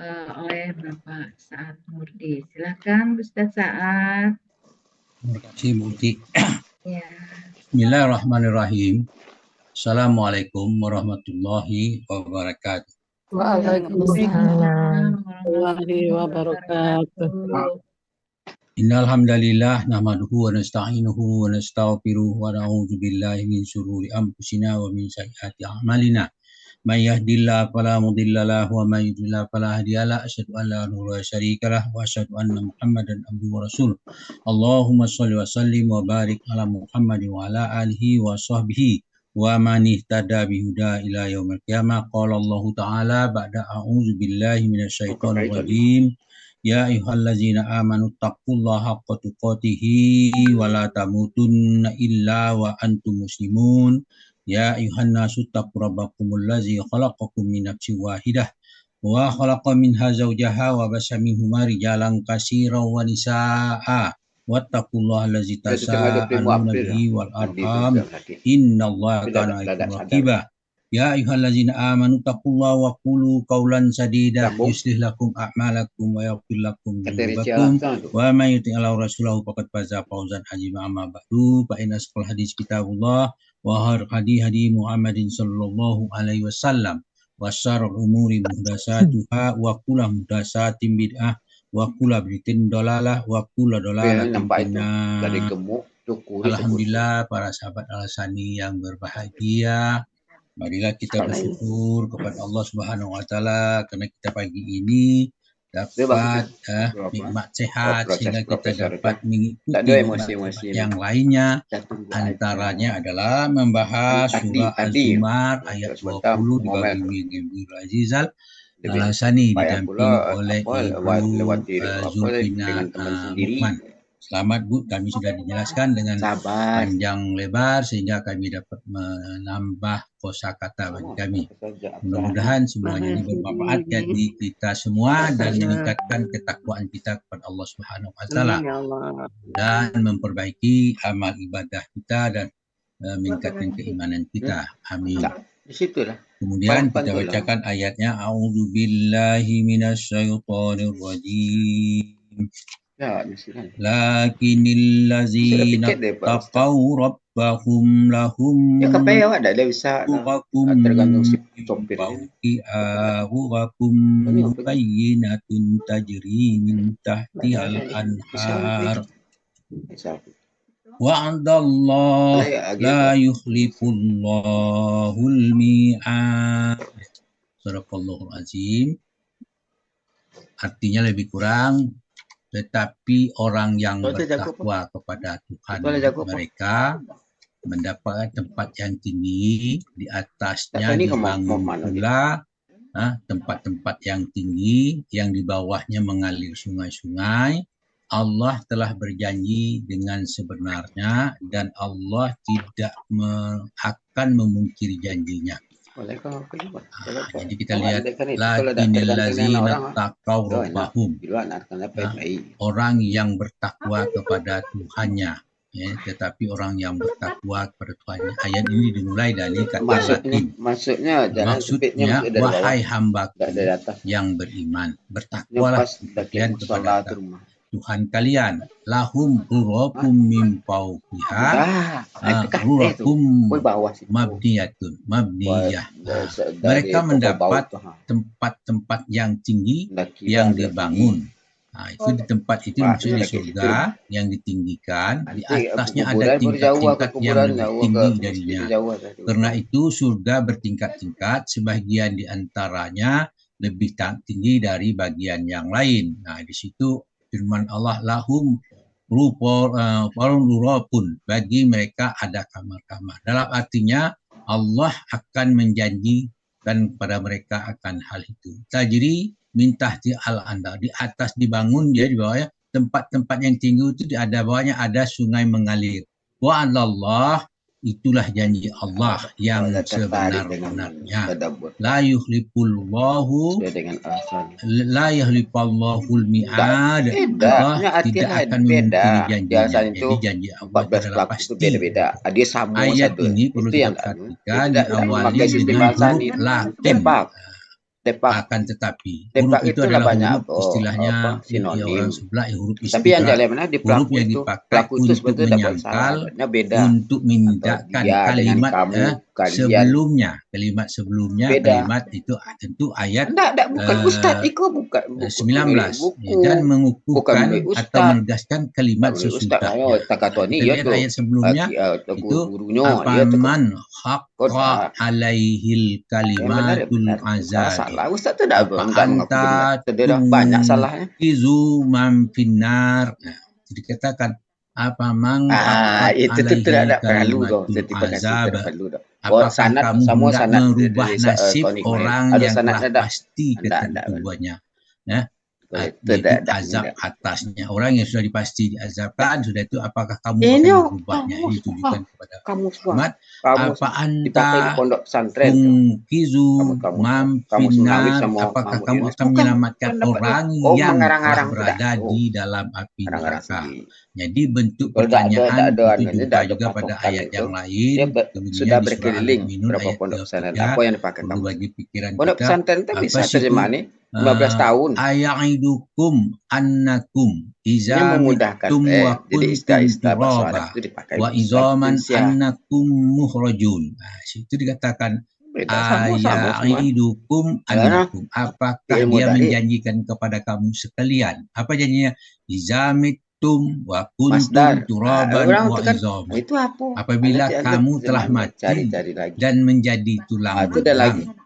oleh Bapak Saad Murdi. Silakan Ustaz Saad. Terima kasih Bu Uti. Ya. Bismillahirrahmanirrahim. Assalamualaikum warahmatullahi wabarakatuh. Waalaikumsalam warahmatullahi wabarakatuh. Innal hamdalillah nahmaduhu wa nasta'inuhu wa nastaghfiruh wa na'udzu billahi min shururi anfusina wa min sayyiati a'malina. May yahdihillahu fala mudilla lahu wa may yudlil fala hadiya lahu. Asyhadu an la ilaha illa syarika lahu wa asyhadu anna Muhammadan abduhu wa rasuluh. Allahumma shalli wa sallim wa barik ala Muhammadin wa ala alihi wa sahbihi wa man ihtada bihuda ila yaumil qiyamah. Qala Allah ta'ala ba'da a'udzu billahi minasyaitonir rajim. Ya ayyuhallazina amanu taqullaha haqqa tuqatihi wa la tamutunna illa wa antum muslimun. Ya ayyuhan nasu taqu rabbakumul ladzi khalaqakum min nafsin wahidah wa khalaqa minha zawjaha wa bassa minhuma rijalan katsiran wa nisaa'a wattaqullaha allazi tasaaluna bihi wal arham innallaha kana 'alaykum raqiba. Ya ayyuhallazina amanu taqullaha wa qulu qawlan sadida yuslih lakum a'malakum wa yaghfir lakum dzunubakum wa may yuti'illahu rasulahu faqad faza fawzan 'azima. Amma ba'du fa inna asqal hadis kitabullah wa hadi Muhammadin sallallahu alaihi wasallam wa syarrul umuri muhdatsatuha wa kullu muhdatsatin bid'ah wa kullu bid'atin dalalah wa kullu dalalatin finnar. Alhamdulillah para sahabat Al-Asani yang berbahagia, marilah kita bersyukur kepada Allah Subhanahu wa taala karena kita pagi ini dapat nikmat sehat sehingga kita dapat mengikuti yang lainnya. Antaranya adalah membahas surah Al-Zumar ayat 20 di Babil Azizal Al-Hasani didampingi oleh Ibu Zulfina Mukman. Selamat Bu, kami sudah dijelaskan dengan panjang lebar sehingga kami dapat menambah kosakata bagi kami. Mudah-mudahan semuanya ini bermanfaat bagi kita semua dan meningkatkan ketakwaan kita kepada Allah Subhanahu wa taala dan memperbaiki amal ibadah kita dan meningkatkan keimanan kita. Amin. Kemudian kita bacakan ayatnya, a'udzubillahi minasyaitonir rajim. Lakinil ladzina taqaw rabbahum lahum ghurakum ghurakum bayyinatun tajri min tahtihal anhar wa'adallah la yukhlifullahul mi'ad. Sadaqallahul azim. Artinya lebih kurang, tetapi orang yang bertakwa kepada Tuhan mereka mendapat tempat yang tinggi, di atasnya dibangun pula tempat-tempat yang tinggi, yang di bawahnya mengalir sungai-sungai. Allah telah berjanji dengan sebenarnya dan Allah tidak akan memungkiri janjinya. Jadi kita lihat lakinil ladzina taqaw rabbahum, orang yang bertakwa kepada Tuhannya, tetapi orang yang bertakwa kepada Tuhannya. Ayat ini dimulai dari kata lakin. Maksudnya wahai hambaku yang beriman, bertakwalah kalian kepada Tuhan kalian. Lahum ghurakum min fawqiha ghurakum mabniyah. Mereka mendapat tempat-tempat yang tinggi yang dibangun. Itu di tempat itu maksudnya di surga yang ditinggikan, di atasnya ada tingkat-tingkat yang lebih tinggi darinya. Karena itu surga bertingkat-tingkat, sebagian di antaranya lebih tinggi dari bagian yang lain. Nah, di situ firman Allah, lahum rupun, bagi mereka ada kamar-kamar. Dalam artinya Allah akan menjanjikan kepada mereka akan hal itu. Tajri min tahti al-andar, di atas dibangun, dia di bawahnya tempat-tempat yang tinggi itu ada bawahnya ada sungai mengalir. Wa Allah, itulah janji Allah yang sebenar-benarnya. La yuhlifullahu mi'ad. Allah tidak akan memungkiri janjinya. Jadi janji Allah adalah pasti. Ayat ini perlu kita perhatikan, diawali dengan huruf lakin. Depak Akan tetapi Depak huruf itu itulah adalah banyak huruf istilahnya orang sinonim. sebelah huruf Tapi yang istidrak. jalan mana di Huruf pelaku yang itu. dipakai Pelaku itu untuk sebetulnya tak buat salah. menyangkal, Sebetulnya beda. untuk Atau menindakkan dia dengan kalimat kamu, kalian. sebelumnya. Kalimat sebelumnya, Beda. kalimat itu tentu ayat Enggak, bukan Ustaz. Iko bukan 19 buku. dan Bukan mengukuhkan milik atau Ustaz. menegaskan kalimat Tak milik Ustaz. sesudahnya. Tak kata ni Kita ya lihat tu. ayat sebelumnya itu Gurunya dia tu. afaman Kau haqqa tak. alaihil Yang benar, kalimatul benar. Kalau azabi salah Ustaz tu dah apa mengaku benar. anta Dia dah banyak salahnya. tunqizu man finnar. Nah, itu dikatakan apa man haqqat Itu tu alaihil tidak perlu tu. kalimatul Terima kasih, azab. tidak perlu tu. Apakah Sanad, kamu semua hendak sanad merubah dari nasib Tony orang Ada yang sanad telah ada. pasti ketentuannya? Ya, Itu yaitu dah azab tidak. atasnya. Orang yang sudah dipasti diazabkan, sudah itu apakah kamu Ini akan merubahnya? kamu Ini ditujukan kepada kamu Muhammad. kamu Apa dipakai di anta pondok pesantren tu. tungkizu Kamu man kamu Sunawi finnar? sama Apakah Mahmud kamu Yunus. akan Bukan menyelamatkan pendapat dia. orang Oh, yang telah mengarang-arang tu berada dah. di dalam api Mengarang-arang neraka? sendiri. Jadi bentuk Kalau tak pertanyaan ada itu ini, jumpa tak ada juga pada patokan ayat itu. yang Dia lain. Sebelumnya sudah di surah berkeliling Al-Mu'minun berapa ayat pondok pesantren. 23. Apa yang dipakai Perlu kamu? bagi pikiran Pondok kita. pesantren tu Apa bisa situ? terjemah ni 15 tahun. Aya'idukum annakum Ini iza memudahkan. mittum wa Jadi kuntum istilah bahasa Arab turaba itu dipakai wa Ustaz izaman Indonesia. annakum mukhrajun. Nah, situ dikatakan Beda sama semua. aya'idukum annakum. Apakah Ilmu dia tadi. menjanjikan kepada kamu sekalian? Apa janjinya? Iza mittum wa kuntum Masdar. turaban Orang wa tu kan izaman. itu apa? Apabila Nanti kamu ada telah zaman mati cari-cari lagi. dan menjadi tulang Itu ada lagi. belulang,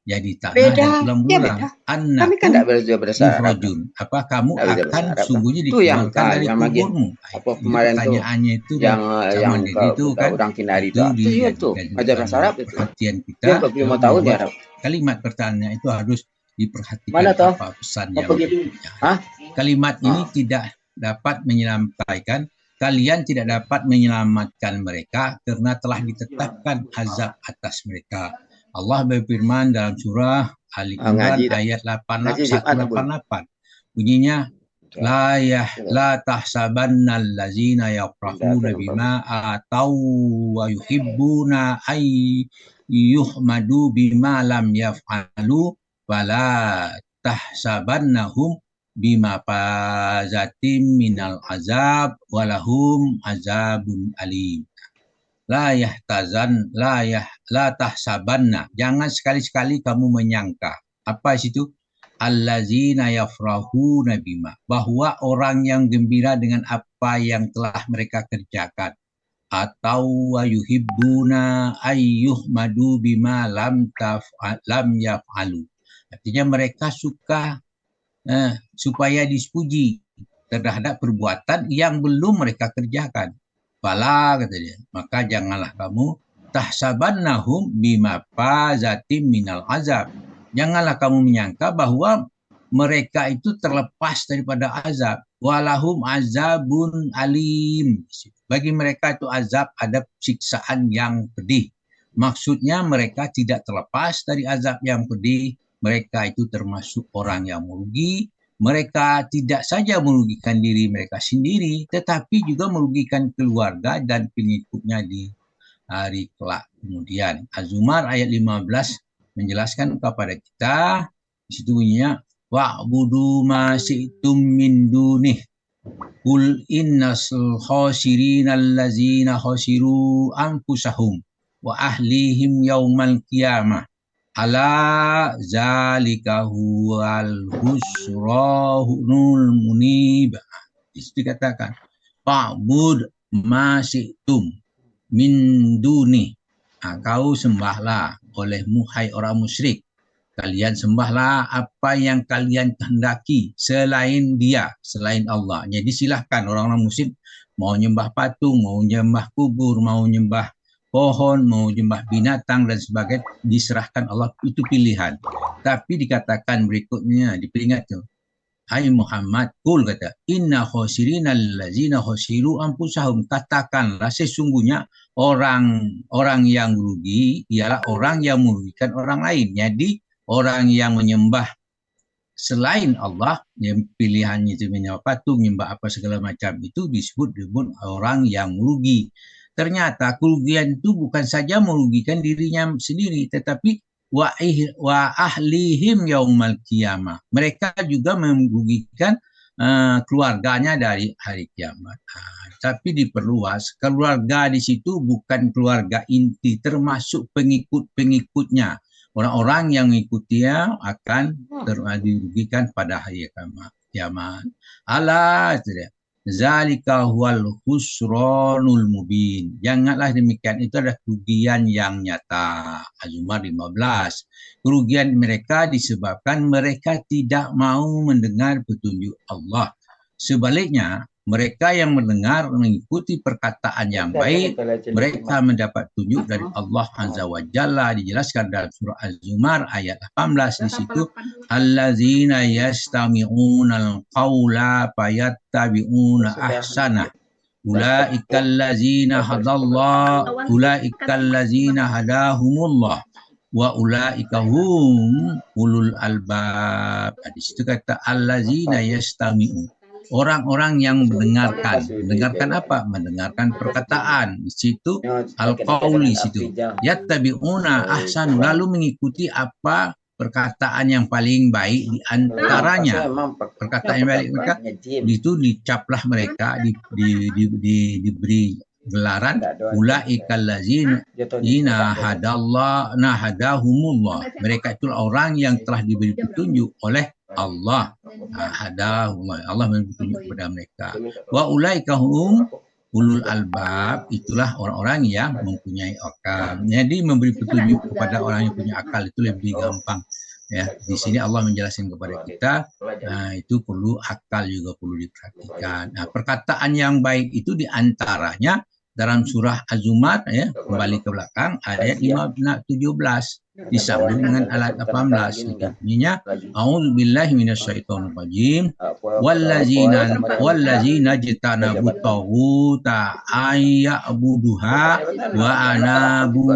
jadi tanah Beda. dan tulang Dia belulang. beda. Kami kan Annakum tak belajar bahasa Arab. mukhrajun. Apa kamu Tak belajar bahasa akan Arab. sungguhnya Itu yang dikeluarkan dari yang bagi kuburmu? apa Jadi kemarin tu pertanyaannya itu yang zaman jadi itu kan orang Kinari itu tu. Itu juga tu. dijadikan Ajar bahasa Arab itu. perhatian kita. Dia 45 tahun ya Arab. Kalimat pertanyaan itu harus diperhatikan Mana tu? apa pesan yang Apa gitu? Hah? Kalimat ini tidak dapat menyelamatkan kalian, tidak dapat menyelamatkan mereka karena telah ditetapkan azab atas mereka. Allah berfirman dalam surah Ali Imran ayat 188. Bunyinya la tahsabanna allazina yafrahuna bima atau wa yuhibbuna ay yuhmadu bima lam yaf'alu wala tahsabannahum bima fazatim minal azab walahum azabun alim. La tahsabanna, jangan sekali-sekali kamu menyangka. Apa situ? Allazina yafrahuna bima, bahwa orang yang gembira dengan apa yang telah mereka kerjakan. Atau wa yuhibbuna ayyuhmadu bima lam yaf'alu. Artinya mereka suka supaya dipuji terhadap perbuatan yang belum mereka kerjakan. Bala, kata dia, maka janganlah kamu tahsabannahum bima fazatim minal azab. Janganlah kamu menyangka bahwa mereka itu terlepas daripada azab. Walahum azabun alim. Bagi mereka itu azab, ada siksaan yang pedih. Maksudnya mereka tidak terlepas dari azab yang pedih. Mereka itu termasuk orang yang merugi. Mereka tidak saja merugikan diri mereka sendiri, tetapi juga merugikan keluarga dan pengikutnya di hari kelak kemudian. Az-Zumar ayat 15 menjelaskan kepada kita, di situ bunyinya, wa'budu ma syi'tum min dunih. Qul innas khasirina allazina khasiru anfusahum wa ahlihim yaumal qiyamah. Ala zalika huwal husrahunul munib. Itu dikatakan fa'bud ma syi'tum min duni. Kau sembahlah olehmu hai orang musyrik. Kalian sembahlah apa yang kalian kehendaki selain dia, selain Allah. Jadi silahkan orang-orang musyrik mau nyembah patung, mau nyembah kubur, mau nyembah pohon, mau nyembah binatang dan sebagainya, diserahkan Allah, itu pilihan. Tapi dikatakan berikutnya, diperingat tu, hai Muhammad, kul kata, inna khosirina allazina khosiru anfusahum, katakanlah sesungguhnya orang yang rugi ialah orang yang merugikan orang lain. Jadi orang yang menyembah selain Allah, yang pilihannya itu menyembah patung, menyembah apa segala macam, itu disebut orang yang merugi. Ternyata kerugian itu bukan saja merugikan dirinya sendiri, tetapi wa ahlihim yaumal qiyamah. Mereka juga merugikan keluarganya dari hari kiamat. Tapi diperluas, keluarga di situ bukan keluarga inti, termasuk pengikut-pengikutnya. Orang-orang yang mengikutinya akan dirugikan pada hari kiamat. Ala itu dia. Zalika huwal khusranul mubin. Janganlah demikian, itu adalah kerugian yang nyata. Az-Zumar 15. Kerugian mereka disebabkan mereka tidak mau mendengar petunjuk Allah. Sebaliknya, mereka yang mendengar mengikuti perkataan yang baik, mereka mendapat tunjuk dari Allah Azza wa Jalla. Dijelaskan dalam surah Az-Zumar ayat 18 di situ, allazina yastami'unal qawla fayattabi'una ahsana. Ulaikal ladzina hadahumullah wa ulaika hum ulul albab. Di situ kata allazina yastami'un. Orang-orang yang mendengarkan apa? Mendengarkan perkataan. Di situ al-qauli situ. Yattabi'una ahsan, lalu mengikuti apa perkataan yang paling baik di antaranya. Perkataan yang baik mereka itu dicaplah mereka, diberi gelaran ulaikal ladzina hadahumullah. Mereka itulah orang yang telah diberi petunjuk oleh Allah. Allah memberi petunjuk kepada mereka. Wa ulaika hum ulul albab, itulah orang-orang yang mempunyai akal. Jadi memberi petunjuk kepada orang yang punya akal itu lebih gampang. Ya, di sini Allah menjelaskan kepada kita, itu perlu akal juga perlu diperhatikan. Nah, perkataan yang baik itu diantaranya dalam surah Az-Zumar, ya, kembali ke belakang ayat 17 disambung dengan ayat 18. Bunyinya, a'udzubillahi minasyaitonir rajim, wallazina jtanabu taghuta ayya'buduha wa anabu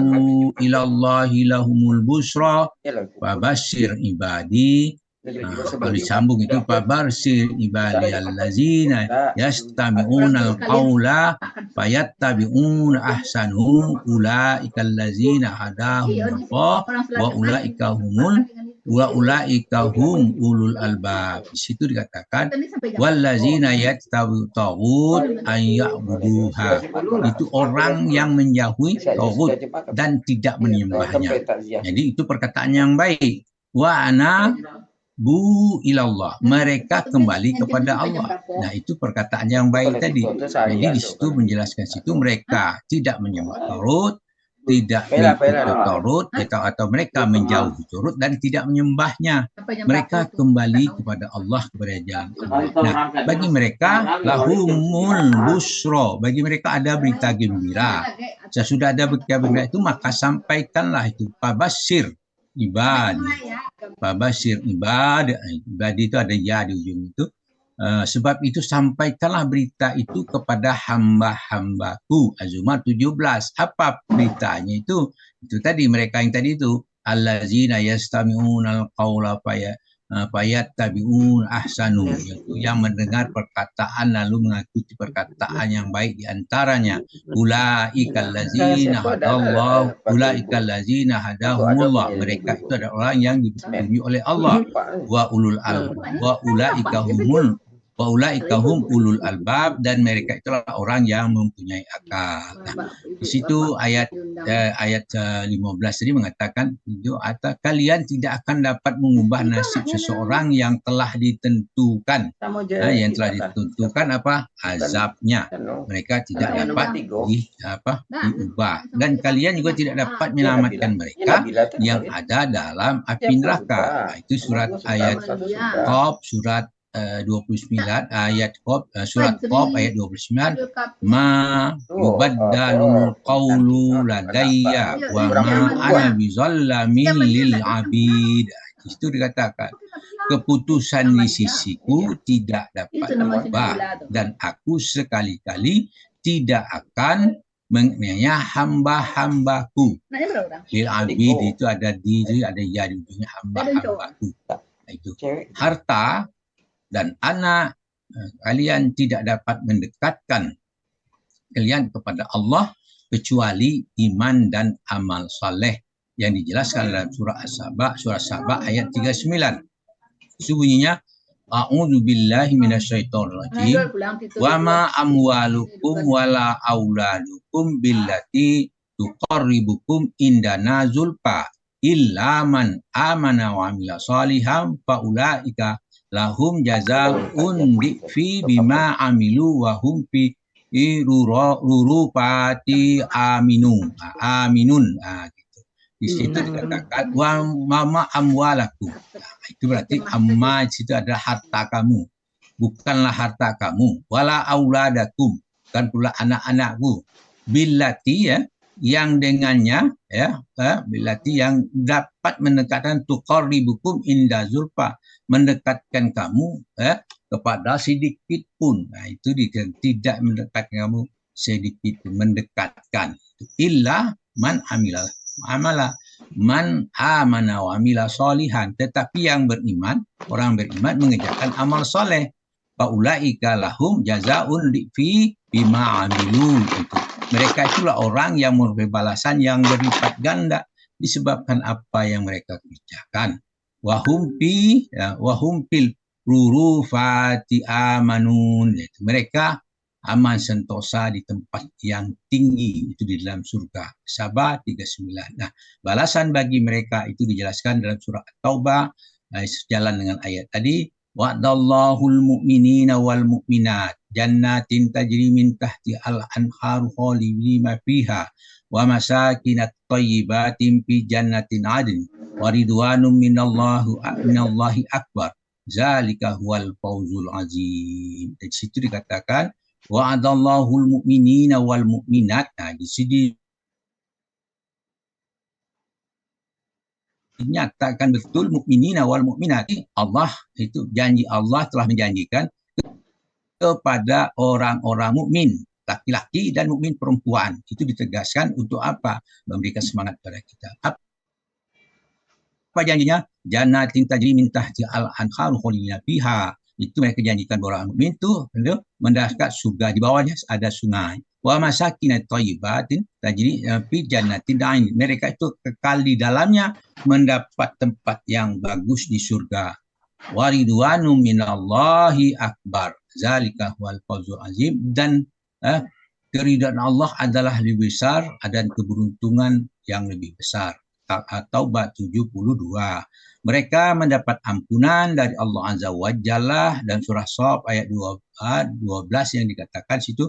ilallahi lahumul busra fabasyir ibadi. Kalau disambung itu fabasyir ibadi allazina yastami'unal qawla fayattabi'una ahsanu ulaikal ladzina hadahumullah wa ulaika hum ulul albab. Di situ dikatakan wallazina yattabi'u taghut ayya'buduha. Itu orang yang menjauhi taghut dan tidak menyembahnya. Jadi itu perkataan yang baik. Wa ana bu ilallah, mereka kembali kepada Allah. Nah, itu perkataan yang baik tadi. Jadi di situ menjelaskan situ mereka tidak menyembah Taurut, tidak mengikuti Taurut, atau mereka menjauhi Taurut dan tidak menyembahnya. Mereka kembali kepada Allah, kepada jalan Allah. Nah, bagi mereka lahumul busro, bagi mereka ada berita gembira. Sesudah ada berita gembira itu maka sampaikanlah itu fabasyir ibadi. Fabasyir ibadi itu ada ya di ujung itu. Sebab itu sampaikanlah berita itu kepada hamba-hambaku. Az-Zumar 17. Apa beritanya itu? Itu tadi mereka yang tadi itu. Allazina yastami'unal qawla fayattabi'un ahsanu, yaitu yang mendengar perkataan lalu mengikuti perkataan yang baik di antaranya. Ulaikal ladzina hadahumullah. Mereka itu adalah orang yang dipetunjuk oleh Allah. Wa ulaika hum ulul albab, dan mereka itulah orang yang mempunyai akal. Nah, di situ ayat 15 tadi mengatakan, kalian tidak akan dapat mengubah nasib seseorang yang telah ditentukan. Yang telah ditentukan apa? Azabnya. Mereka tidak dapat diubah. Dan kalian juga tidak dapat menyelamatkan mereka yang ada dalam api neraka. Itu surat ayat Qaf, surat 29 ayat Qaf, surat Qaf ayat 29, ma yubaddalul qawlu ladayya wa ma ana bizallamin lil abid. Itu dikatakan keputusan di sisiku tidak dapat diubah dan aku sekali-kali tidak akan mengenainya hamba-hambaku. Lil abid itu ada ya di ujungnya, hamba-hambaku. Itu harta dan anak, kalian tidak dapat mendekatkan kalian kepada Allah kecuali iman dan amal saleh. yang dijelaskan dalam surah Saba ayat 39. Bunyinya A'udzu billahi minasyaitonir rajim. Wa ma amwalukum wala auladukum billati tuqarribukum indana zulfa illa man amana wa amila shalihan faulaika lahum jazaa'un fi bima amilu wa hum fi rurupati aminun. Gitu. Di situ dikatakan wa mama amwalakum. Itu berarti amma di situ adalah harta kamu, bukanlah harta kamu. Wala auladakum, bukan pula anak-anakmu. Billati ya, yang dengannya ya, billati yang dapat mendekatkan tuqarribukum inda zulfa, mendekatkan kamu kepada sedikit pun. Nah, itu tidak mendekatkan kamu sedikit pun, mendekatkan. Illa man amala man amana wa amila sholihan, tetapi yang beriman, orang beriman mengerjakan amal soleh. Faulaika lahum jazaa'un fi bima amilu. Mereka itulah orang yang memberi balasan yang berlipat ganda disebabkan apa yang mereka kerjakan. Wahum fil rurufati amanun. Mereka aman sentosa di tempat yang tinggi, itu di dalam surga. Saba 39. Nah, balasan bagi mereka itu dijelaskan dalam surah At-Taubah, sejalan dengan ayat tadi. Wa'dallahul mu'minina wal mu'minat jannatin tajri min tahti al-anharu khalidina fiha wa masakinat thayyibatin fi jannatin adn wa ridwanum minallahi akbar. Zalika huwal fawzul azim. Di situ dikatakan wa'adallahul mu'minina wal mu'minat. Nah, di sini dinyatakan betul mukminina wal mu'minat. Allah itu janji, Allah telah menjanjikan kepada orang-orang mukmin laki-laki dan mukmin perempuan. Itu ditegaskan untuk apa? Memberikan semangat pada kita. Apa janjinya? Jannatin tajri min tahti al-anharu khalidina fiha. Itu mereka janjikan orang mukmin itu mendapat surga, di bawahnya ada sungai. Wa masakinat thayyibatin tajri fi jannatin ain. Mereka itu kekal di dalamnya, mendapat tempat yang bagus di surga. Wa ridwanum minallahi akbar. Zalika huwal fawzul azim. Dan keridhaan Allah adalah lebih besar dan keberuntungan yang lebih besar. At-Taubah 72. Mereka mendapat ampunan dari Allah Azza wa Jalla, dan surah Shaf ayat 12 yang dikatakan situ,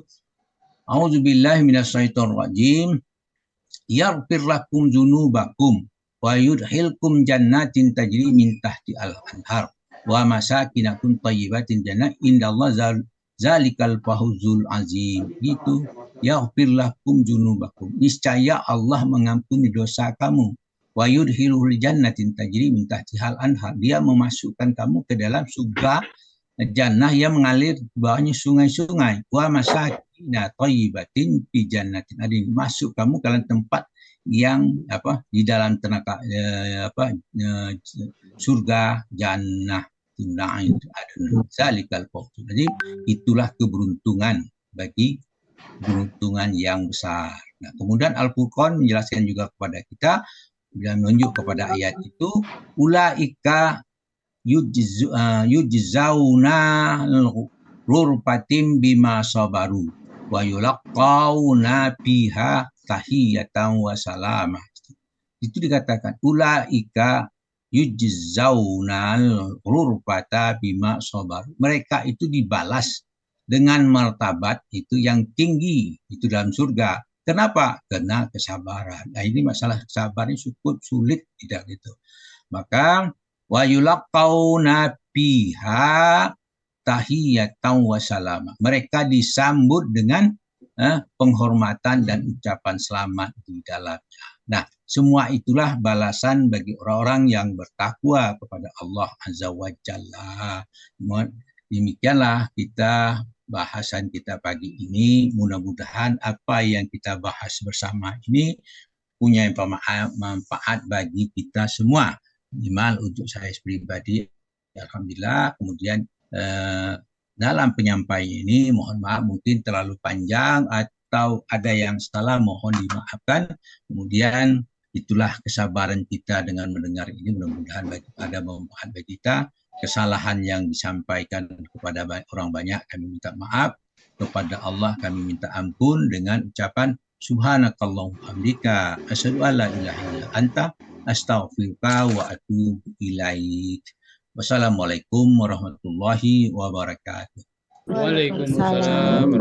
A'udzubillahi minasyaitonir rajim. Yaghfir lakum dzunubakum wa yudkhilkum jannatin tajri min tahti al-anhar wa masakinakum thayyibatin jannah indallah zalikal fawzul azim. Gitu. Yaghfir lakum dzunubakum. Niscaya Allah mengampuni dosa kamu. Wa yudkhilul jannatin tajri min tahtihal anhar. Dia memasukkan kamu ke dalam surga jannah yang mengalir di bawahnya sungai-sungai. Wa masakinat thayyibatin fi jannatin adin. Masuk kamu ke dalam tempat yang di dalam surga jannah na'im adun. Zalikal fawzul. Jadi itulah keberuntungan yang besar. Nah, kemudian Al-Furqan menjelaskan juga kepada kita dan menunjuk kepada ayat itu, ulaika yujzauna rurpatim bima sabaru wa yulaqauna biha tahiyatan wa salamah. Itu dikatakan ulaika yujzauna rurpata bima sabaru. Mereka itu dibalas dengan martabat itu yang tinggi itu dalam surga. Kenapa? Karena kesabaran. Nah, ini masalah kesabaran cukup sulit, tidak gitu. Maka wa yulaqauna biha tahiyatan wa salamah. Mereka disambut dengan penghormatan dan ucapan selamat di dalamnya. Nah, semua itulah balasan bagi orang-orang yang bertakwa kepada Allah Azza wa Jalla. Demikianlah bahasan kita pagi ini. Mudah-mudahan apa yang kita bahas bersama ini punya manfaat bagi kita semua. Minimal untuk saya pribadi, alhamdulillah. Kemudian dalam penyampaian ini mohon maaf mungkin terlalu panjang atau ada yang salah, mohon dimaafkan. Kemudian Itulah kesabaran kita dengan mendengar ini. Mudah-mudahan ada manfaat bagi kita. Kesalahan yang disampaikan kepada orang banyak kami minta maaf. Kepada Allah kami minta ampun dengan ucapan subhanakallahumma hamdika asyhadu an la ilaha illa anta astaghfiruka wa atubu ilaik. Wassalamualaikum warahmatullahi wabarakatuh. Waalaikumsalam.